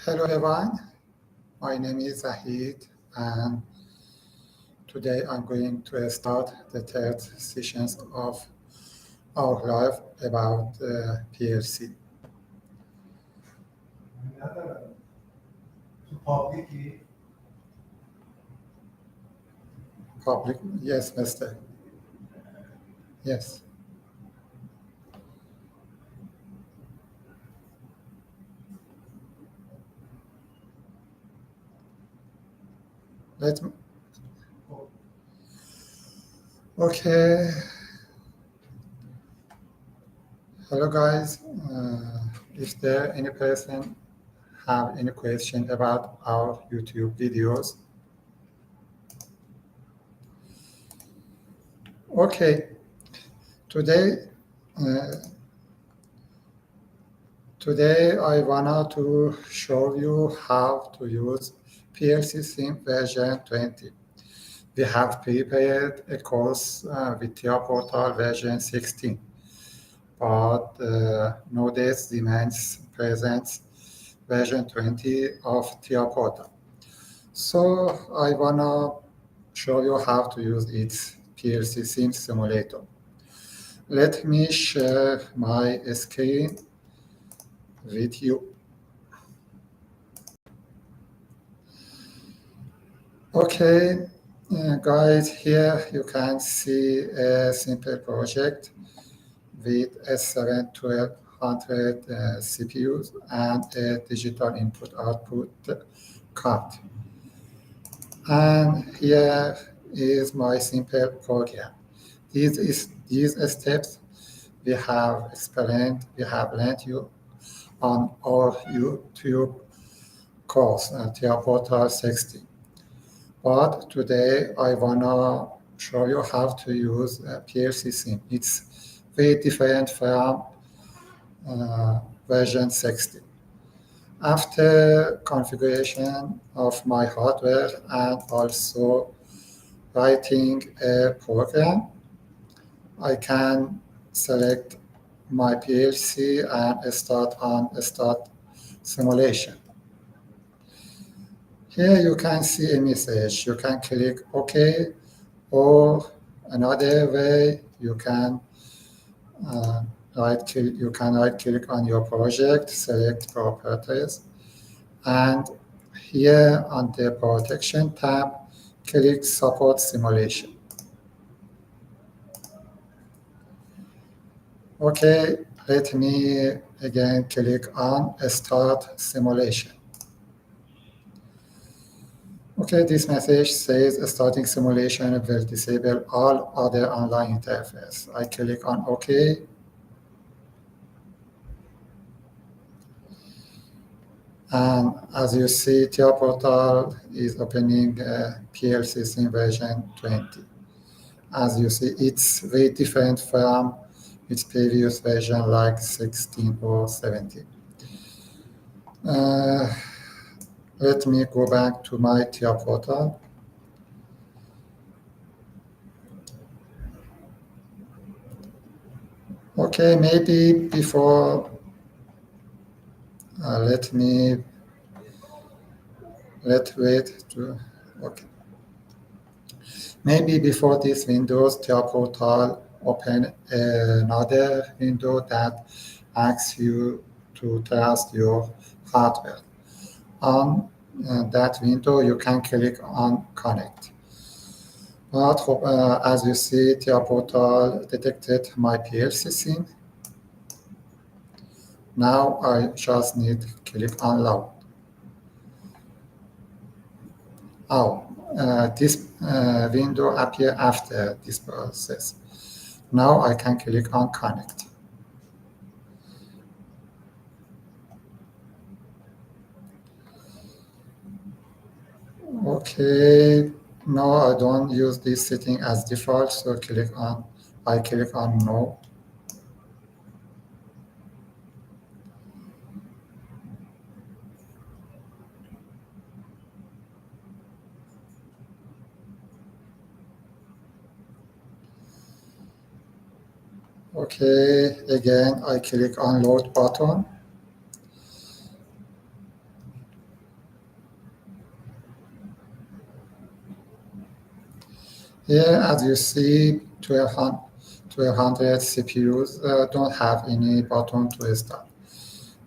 Hello everyone, my name is Zahid and today I'm going to start the third sessions of our live about PLC. Public, yes, Mr. Yes. Let me. Okay. Hello guys. If there any person have any question about our YouTube videos. Okay. Today I wanted to show you how to use PLC SIM version 20. We have prepared a course with TIA Portal version 16, but nowadays Siemens presents version 20 of TIA Portal. So I wanna show you how to use its PLC SIM simulator. Let me share my screen with you. Okay, guys, here you can see a simple project with a 7-1200 CPUs and a digital input-output card. And here is my simple program. These steps we have explained, we have learned you on our YouTube course, TIA Portal 16. But today I wanna show you how to use PLC SIM. It's very different from version 16. After configuration of my hardware and also writing a program, I can select my PLC and start simulation. Here you can see a message. You can click OK, or another way you can right click on your project, select properties, and here on the protection tab, click support simulation. Okay, let me again click on start simulation. Okay, this message says starting simulation will disable all other online interface. I click on OK. And as you see, TIA Portal is opening PLC SIM version 20. As you see, it's very different from its previous version like 16 or 17. Let me go back to my TIA Portal. Okay, maybe before, let's wait to, okay. Maybe before this Windows, TIA Portal open another window that asks you to trust your hardware. On that window, you can click on Connect. But as you see, TIA Portal detected my PLC SIM. Now I just need to click on Load. This window appears after this process. Now I can click on Connect. Okay, no, I don't use this setting as default, so I click on No. Okay, again, I click on Load button. Here, as you see, 1200 CPUs don't have any button to start.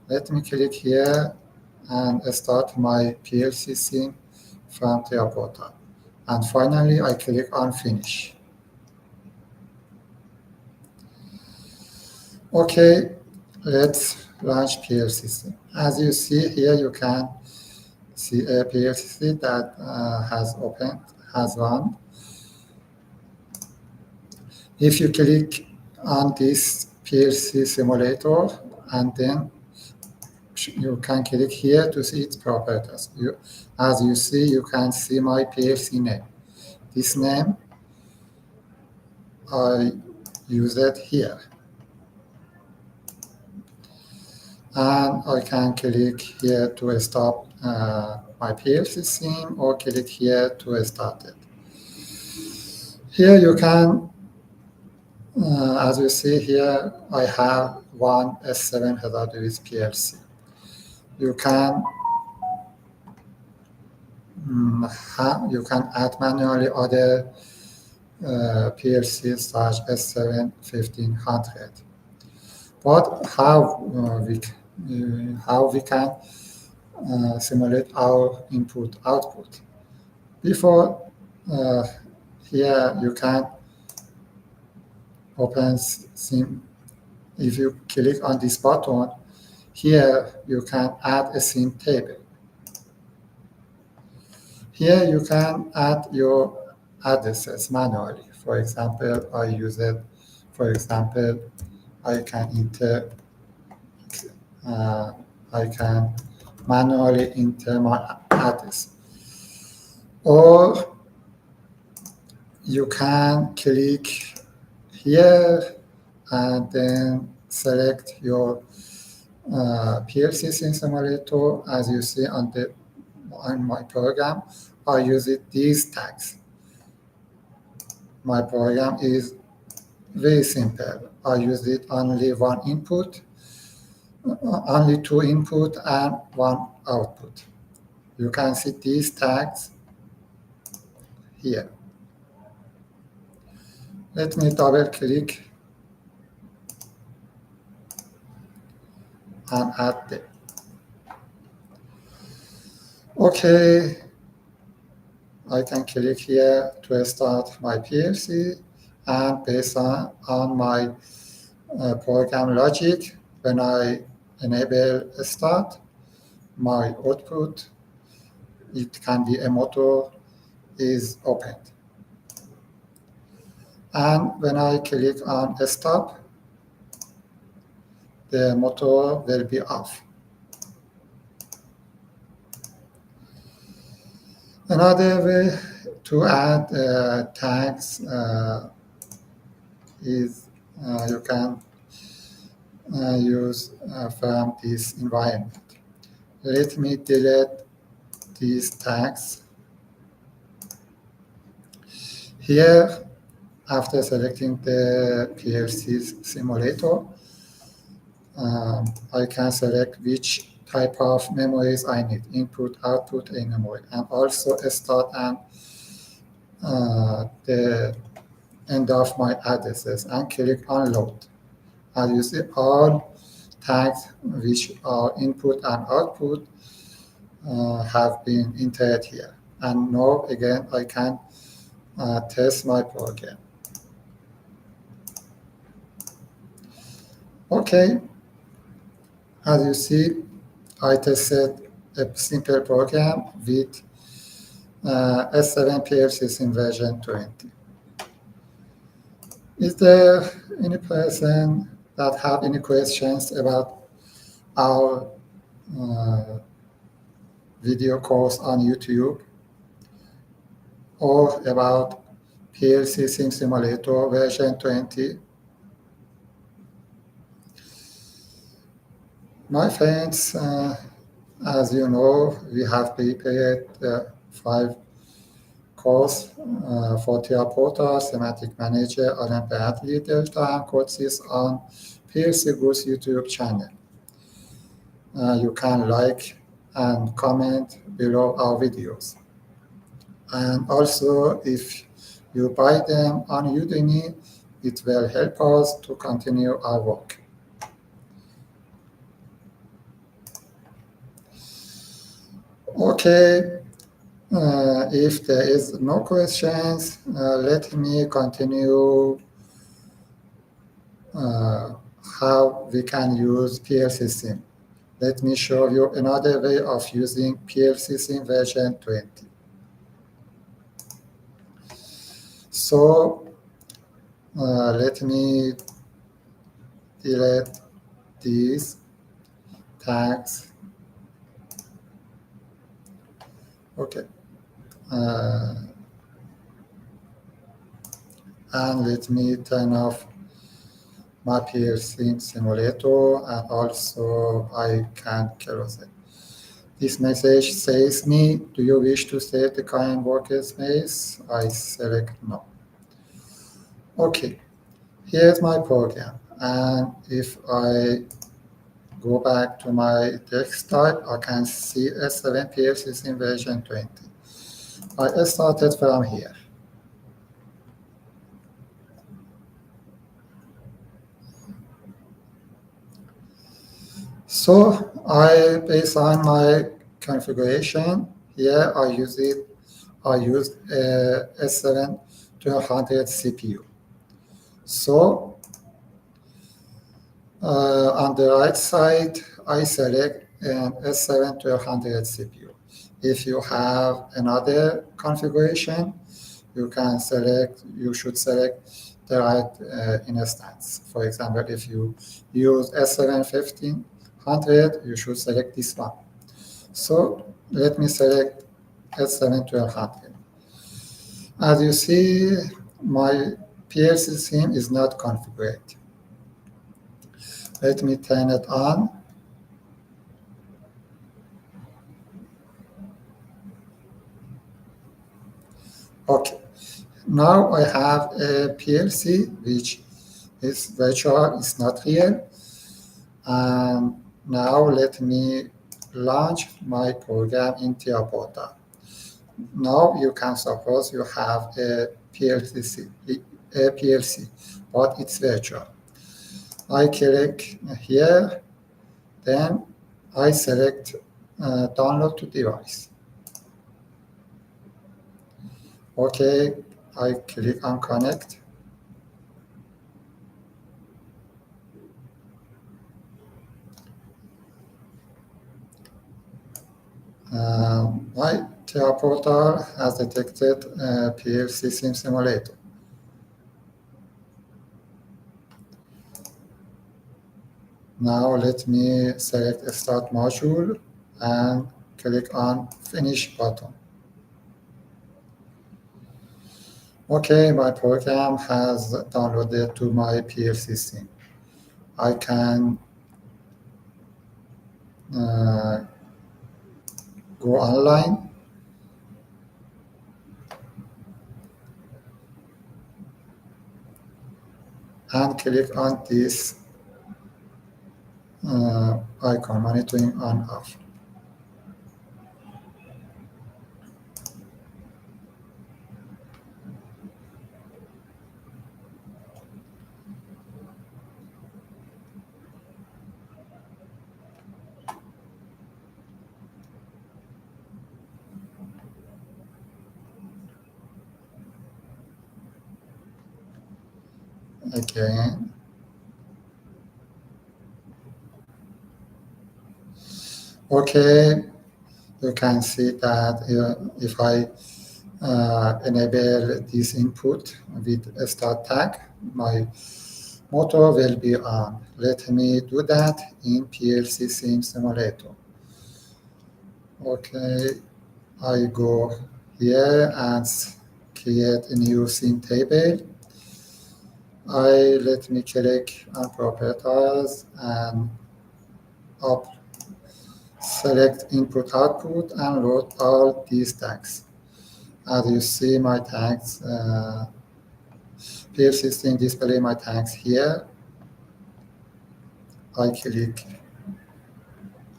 Let me click here and start my PLC SIM from the portal. And finally, I click on Finish. Okay, let's launch PLC SIM. As you see here, you can see a PLC that has run. If you click on this PLC simulator, and then you can click here to see its properties. As you see, you can see my PLC name. This name, I use it here. And I can click here to stop my PLC SIM or click here to start it. Here you can, as you see here, I have one S7 header with PLC. You can add manually other PLCs such as S7 1500. But how we can simulate our input-output? Before here you can open SIM. If you click on this button, here you can add a SIM table. Here you can add your addresses manually. For example, I use it. For example, I can manually enter my address. Or you can click here and then select your PLC SIM simulator. As you see on my program, I use these tags. My program is very simple. I use it only one input, only two input and one output. You can see these tags here. Let me double click and add them. Okay, I can click here to start my PLC, and based on my program logic, when I enable start, my output, it can be a motor, is opened. And when I click on stop, the motor will be off. Another way to add tags is you can use from this environment. Let me delete these tags. Here, after selecting the PLC simulator, I can select which type of memories I need, input, output, and memory, and also start and the end of my addresses, and click on load. As you see, all tags which are input and output have been entered here. And now again, I can test my program. Okay, as you see, I tested a simple program with S7 PLCSIM version 20. Is there any person that have any questions about our video course on YouTube or about PLC SIM Simulator version 20? My friends, as you know, we have prepared 5 course for TIA Portal, Semantic Manager, Olympiad Delta, and Codesys on plcgoods YouTube channel. You can like and comment below our videos. And also, if you buy them on Udemy. It will help us to continue our work. Okay, if there is no questions, let me continue how we can use PLC SIM. Let me show you another way of using PLC SIM version 20. So let me delete these tags. Okay. And let me turn off my PLC simulator, and also I can close it. This message says me, do you wish to save the current workspace? I select no. Okay, here's my program. And if I go back to my desktop, I can see S7 PLC SIM version 20. I started from here. So based on my configuration, here I used S7 1200 CPU. So on the right side, I select an S7 1200 CPU. If you have another configuration, you should select the right instance. For example, if you use S7 1500, you should select this one. So let me select S7 1200. As you see, my PLC SIM is not configured. Let me turn it on. Okay, now I have a PLC which is virtual, it's not real. And now let me launch my program in TIA Portal. Now you can suppose you have a PLC, but it's virtual. I click here, then I select download to device. Okay, I click on connect. My TIA Portal has detected PLC SIM simulator. Now let me select a start module and click on finish button. Okay, my program has downloaded to my PLC SIM. I can go online and click on this icon, monitoring on off. Again. Okay, you can see that if I enable this input with a start tag, my motor will be on. Let me do that in PLC SIM simulator. Okay, I go here and create a new SIM table. Let me click on properties and select input output and load all these tags. As you see, my tags, PLC SIM display my tags here. I click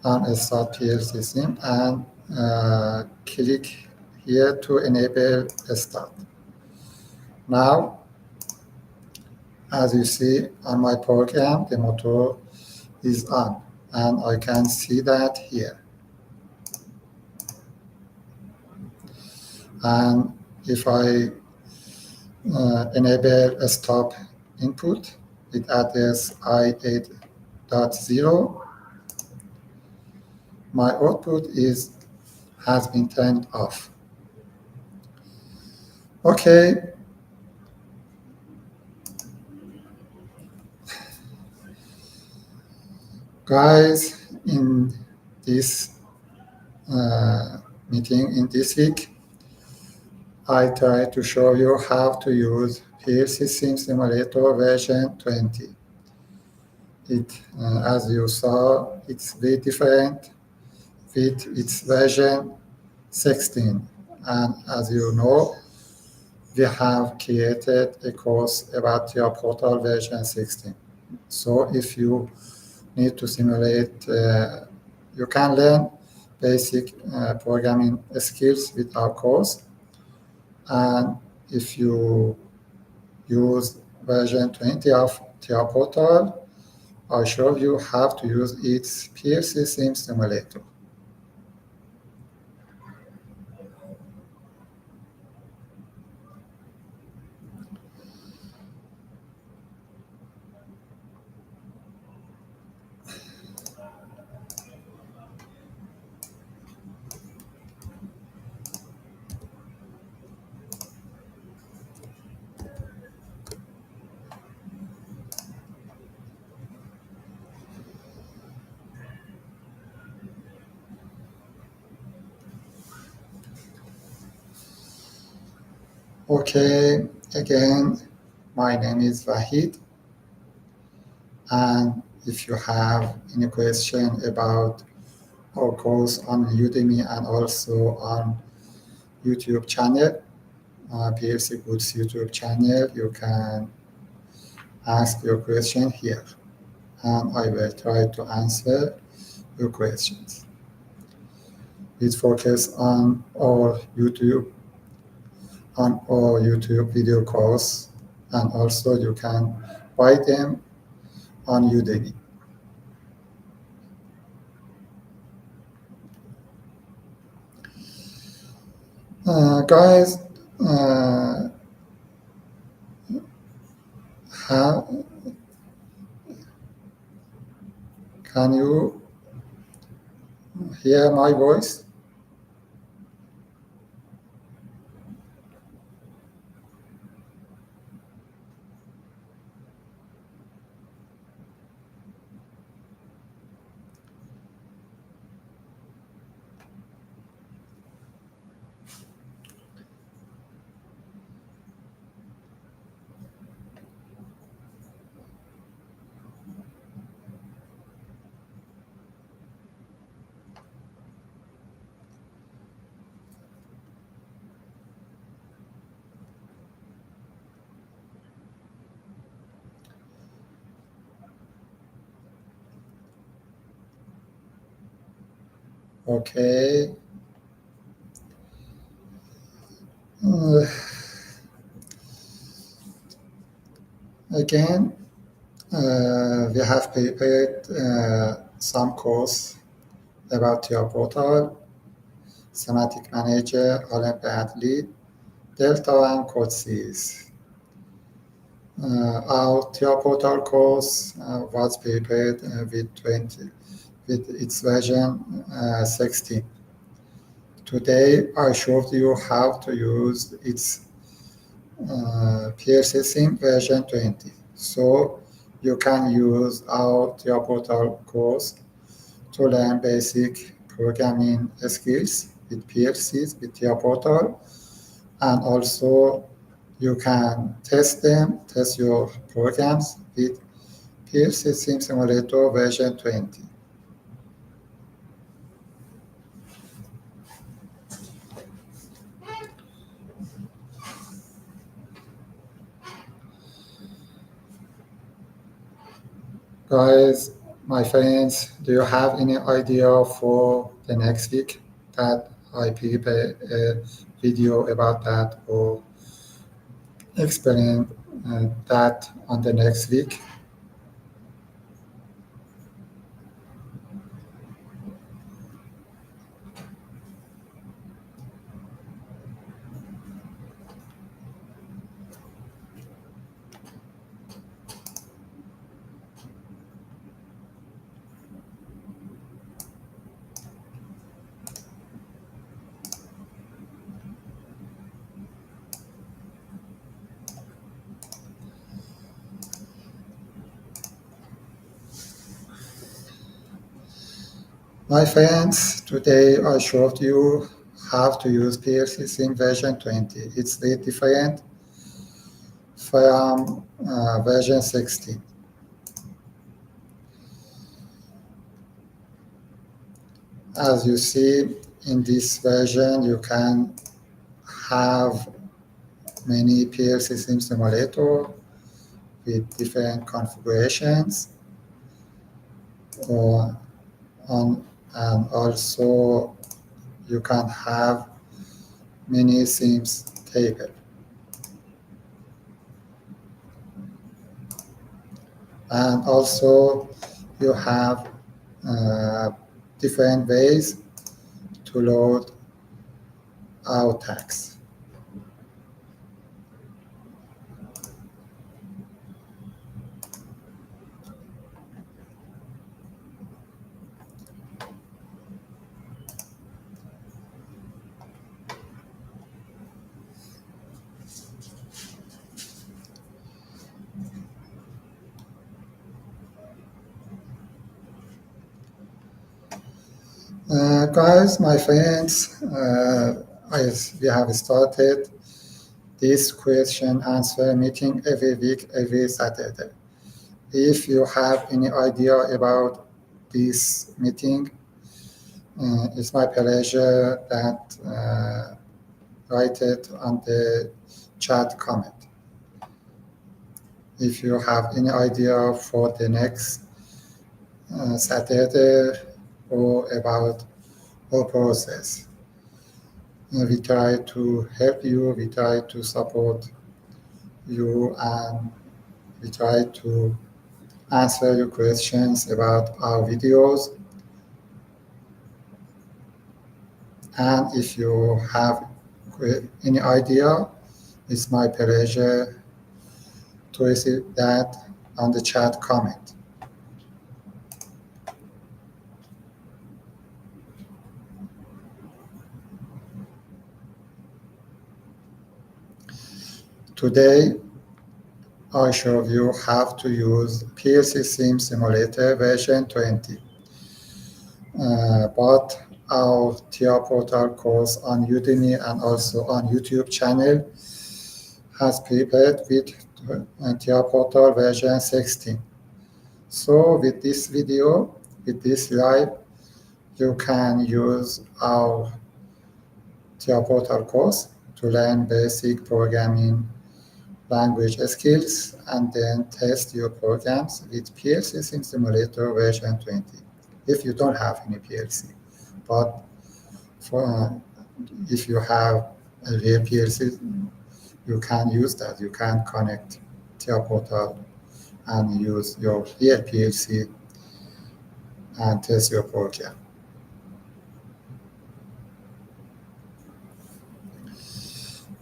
on start PLC SIM and click here to enable a start. Now, as you see on my program, the motor is on, and I can see that here. And if I enable a stop input with address i8.0, my output has been turned off. Okay. Guys, in this meeting in this week, I try to show you how to use PLC SIM Simulator version 20. As you saw, it's very different with its version 16. And as you know, we have created a course about your portal version 16. So if you need to simulate, you can learn basic programming skills with our course. And if you use version 20 of TR Portal, I'll show you how to use its PLC SIM simulator. Okay, again, my name is Wahid, and if you have any question about our course on Udemy and also on YouTube channel, plcgoods YouTube channel, you can ask your question here, and I will try to answer your questions. Please focus on our YouTube video course, and also you can buy them on Udemy. Guys, can you hear my voice? Okay. Again, we have prepared some course about your portal, Semantic Manager, Olympiad Lead, Delta, and Codesys. Our TR Portal course was prepared with its version 16. Today, I showed you how to use its PLC SIM version 20. So you can use our TR Portal course to learn basic programming skills with PLCs, with TR Portal, and also you can test your programs with PLC SIM Simulator version 20. Guys, my friends, do you have any idea for the next week that I prepare a video about that, or explain that on the next week. My friends, today I showed you how to use PLC SIM version 20. It's very different from version 16. As you see, in this version, you can have many PLC SIM simulator with different configurations, or and also you can have many SIMs table. And also you have different ways to load our tags. Guys, my friends, we have started this question answer meeting every week, every Saturday. If you have any idea about this meeting, it's my pleasure that write it on the chat comment. If you have any idea for the next Saturday or about our process, we try to help you, we try to support you, and we try to answer your questions about our videos. And if you have any idea, it's my pleasure to receive that on the chat comment. Today, I show you how to use PLC SIM Simulator version 20. But our TR Portal course on Udemy and also on YouTube channel has prepared with TR Portal version 16. So with this video, with this live, you can use our TR Portal course to learn basic programming language skills and then test your programs with PLC SIM Simulator version 20 if you don't have any PLC. But if you have a real PLC, you can use that. You can connect TR Portal and use your real PLC and test your program.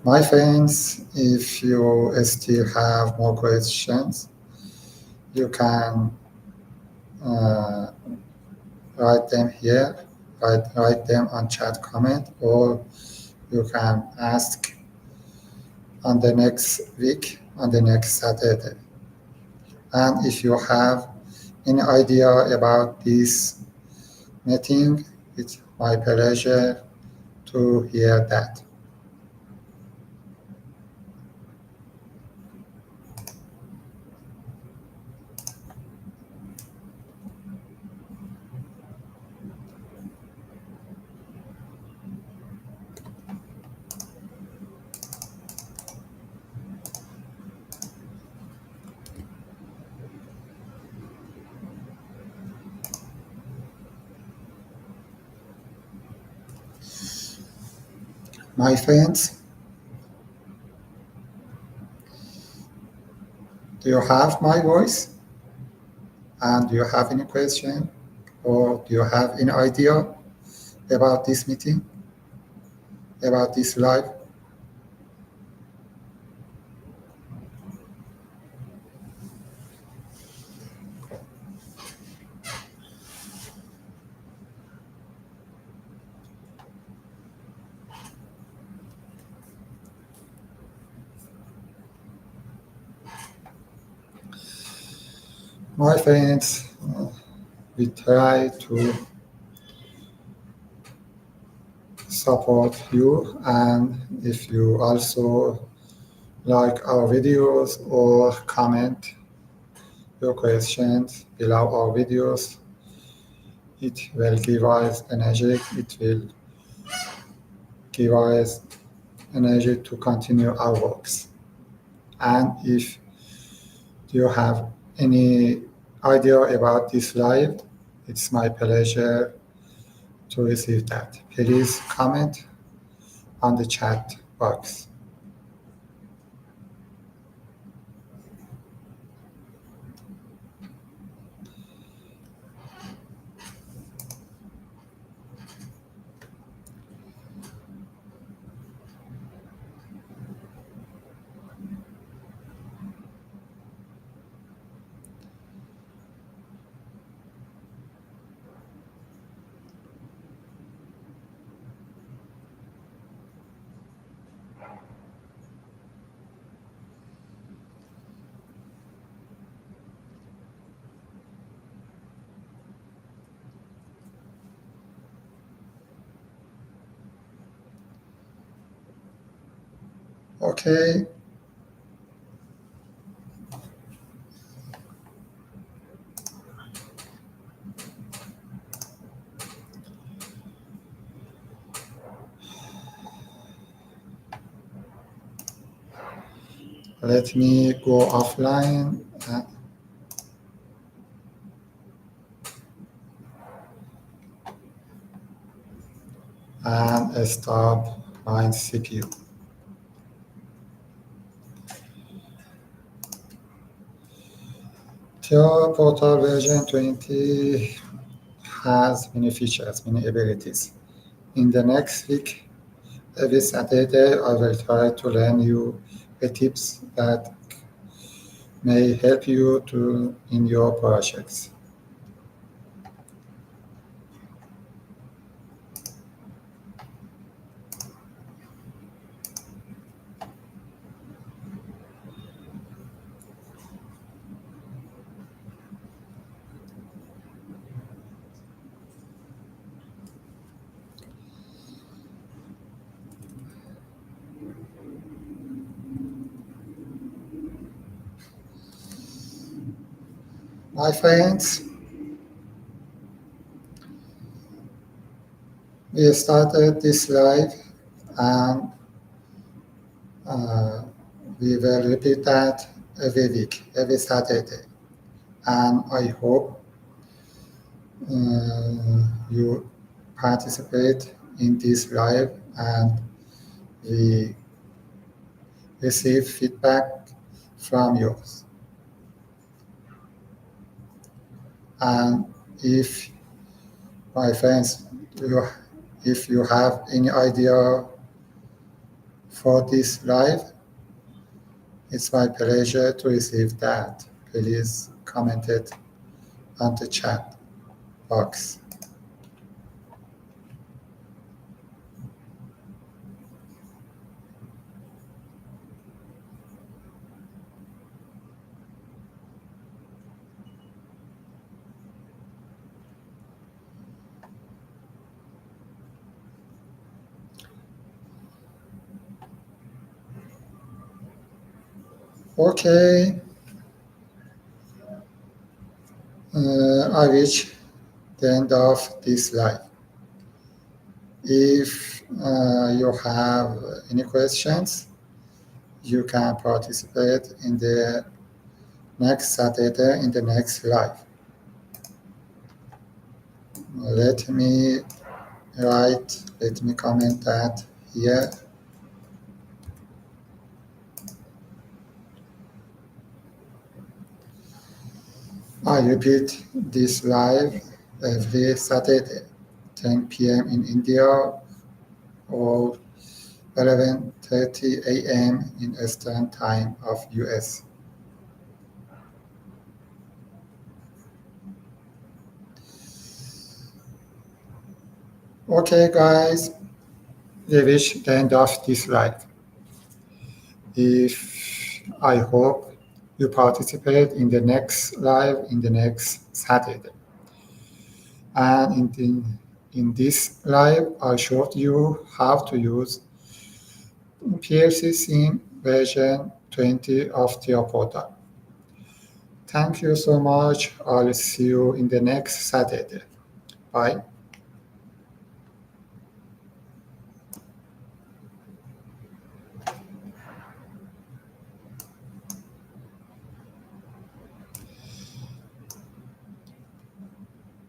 My friends, if you still have more questions, you can write them here, write them on chat comment, or you can ask on the next week, on the next Saturday. And if you have any idea about this meeting, it's my pleasure to hear that. My friends, Do you have my voice? And do you have any question? Or do you have any idea about this meeting, about this live? My friends, we try to support you, and if you also like our videos or comment your questions below our videos, it will give us energy, it will give us energy to continue our works. And if you have any idea about this live, it's my pleasure to receive that. Please comment on the chat box. Okay, let me go offline and start my CPU. TIA Portal version 20 has many features, many abilities. In the next week, every Saturday, I will try to learn you the tips that may help you in your projects. My friends, we started this live and uh, we will repeat that every week, every Saturday. And I hope you participate in this live and we receive feedback from you. And if my friends, if you have any idea for this live, it's my pleasure to receive that. Please comment it on the chat box. Okay, I reach the end of this live. If you have any questions, you can participate in the next Saturday in the next live. Let me comment that here. I repeat this live every Saturday, 10 p.m. in India or 11:30 a.m. in Eastern Time of US. Okay, guys, we reach the end of this live. I hope you participate in the next live in the next Saturday. And in this live, I showed you how to use PLC SIM version 20 of the portal. Thank you so much. I'll see you in the next Saturday. Bye.